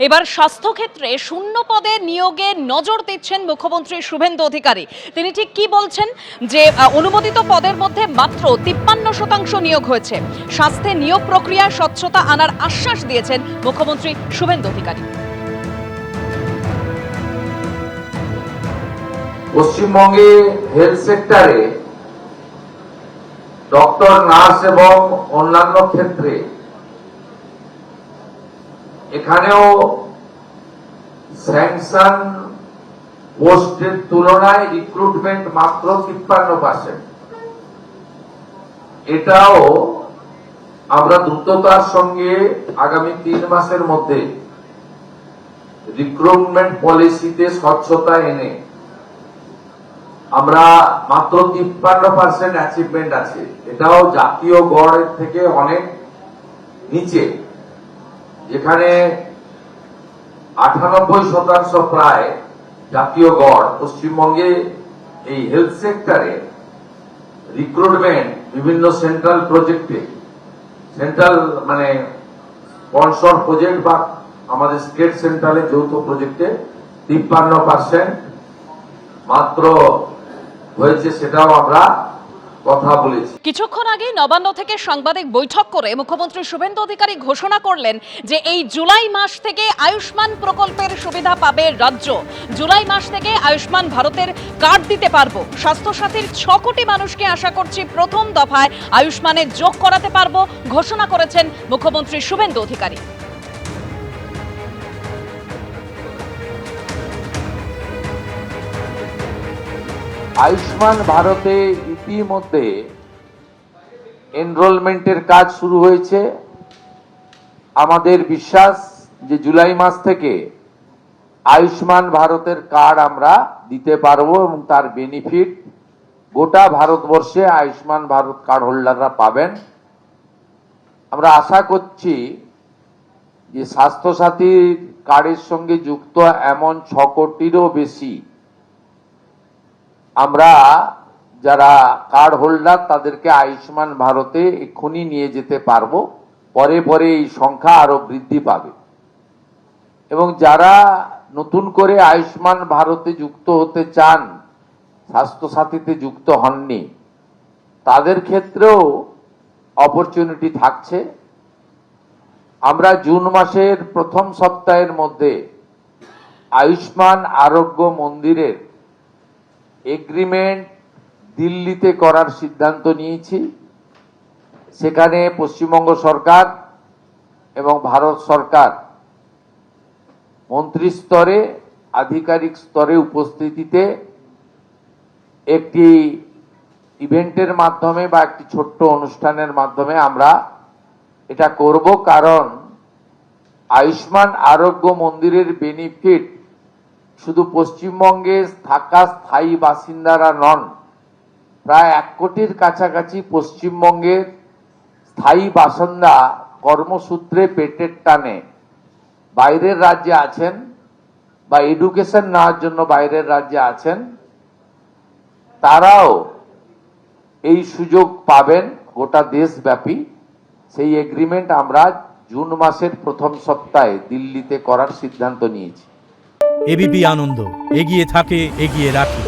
এবার স্বাস্থ্যক্ষেত্রে শূন্য পদে নিয়োগে নজর দিচ্ছেন মুখ্যমন্ত্রী শুভেন্দু অধিকারী। তিনি ঠিক কি বলছেন যে অনুমোদিত পদের মধ্যে মাত্র 53% নিয়োগ হয়েছে। স্বাস্থ্যে নিয়োগ প্রক্রিয়ায় স্বচ্ছতা আনার আশ্বাস দিয়েছেন মুখ্যমন্ত্রী শুভেন্দু অধিকারী। পশ্চিমবঙ্গে হেলথ সেক্টরে ডক্টর, নার্স এবং অন্যান্য ক্ষেত্রে এখানেও স্যাংশন পোস্টের তুলনায় রিক্রুটমেন্ট মাত্র 53%। এটাও আমরা দ্রুততার সঙ্গে আগামী 3 মাসের মধ্যে রিক্রুটমেন্ট পলিসিতে স্বচ্ছতা এনে আমরা মাত্র 53% অ্যাচিভমেন্ট আছে। এটাও জাতীয় গড়ের থেকে অনেক নিচে, যেখানে 98% প্রায় জাতীয় গড়। পশ্চিমবঙ্গে এই হেলথ সেক্টরে রিক্রুটমেন্ট বিভিন্ন সেন্ট্রাল প্রজেক্টে, সেন্ট্রাল মানে স্পন্সর প্রজেক্ট বা আমাদের স্টেট সেন্ট্রালের যৌথ প্রজেক্টে 53% মাত্র হয়েছে, সেটাও আমরা কথা বলেছি। কিছুক্ষণ আগে নবান্ন থেকে সাংবাদিক বৈঠক করে মুখ্যমন্ত্রী শুভেন্দু অধিকারী ঘোষণা করলেন যে এই জুলাই মাস থেকে আয়ুষ্মান প্রকল্পের সুবিধা পাবে রাজ্য। জুলাই মাস থেকে আয়ুষ্মান ভারতের কার্ড দিতে পারবো। স্বাস্থ্যসাথীর 6 কোটি মানুষকে আশা করছি প্রথম দফায় আয়ুষ্মানে যোগ করাতে পারবো, ঘোষণা করেছেন মুখ্যমন্ত্রী শুভেন্দু অধিকারী। আয়ুষ্মান ভারতে ইতিমধ্যে এনরোলমেন্টের কাজ শুরু হয়েছে। আমাদের বিশ্বাস যে জুলাই মাস থেকে আয়ুষ্মান ভারতের কার্ড আমরা দিতে পারবো এবং তার বেনিফিট গোটা ভারতবর্ষে আয়ুষ্মান ভারত কার্ড হোল্ডাররা পাবেন। আমরা আশা করছি যে স্বাস্থ্যসাথী কার্ডের সঙ্গে যুক্ত এমন 6 কোটিরও বেশি আমরা যারা কার্ড হোল্ডার তাদেরকে আয়ুষ্মান ভারতে এক্ষুনি নিয়ে যেতে পারবো। পরে পরে এই সংখ্যা আরো বৃদ্ধি পাবে এবং যারা নতুন করে আয়ুষ্মান ভারতে যুক্ত হতে চান, স্বাস্থ্যসাথীতে যুক্ত হননি, তাদের ক্ষেত্রেও অপরচুনিটি থাকছে। আমরা জুন মাসের প্রথম সপ্তাহের মধ্যে আয়ুষ্মান আরোগ্য মন্দিরের এগ্রিমেন্ট দিল্লিতে করার সিদ্ধান্ত নিয়েছি। সেখানে পশ্চিমবঙ্গ সরকার এবং ভারত সরকার মন্ত্রী স্তরে, আধিকারিক স্তরে উপস্থিতিতে একটি ইভেন্টের মাধ্যমে বা একটি ছোট্ট অনুষ্ঠানের মাধ্যমে আমরা এটা করব। কারণ আয়ুষ্মান আরোগ্য মন্দিরের বেনিফিট শুধু পশ্চিমবঙ্গে থাকা স্থায়ী বাসিন্দারা নন, প্রায় 1 কোটির কাছাকাছি পশ্চিমবঙ্গের স্থায়ী বাসিন্দা কর্মসূত্রে পেটের টানে বাইরের রাজ্যে আছেন বা এডুকেশন নেওয়ার জন্য বাইরের রাজ্যে আছেন, তারাও এই সুযোগ পাবেন গোটা দেশব্যাপী। সেই এগ্রিমেন্ট আমরা জুন মাসের প্রথম সপ্তাহে দিল্লিতে করার সিদ্ধান্ত নিয়েছি। এবিপি আনন্দ, এগিয়ে থাকে, এগিয়ে রাখে।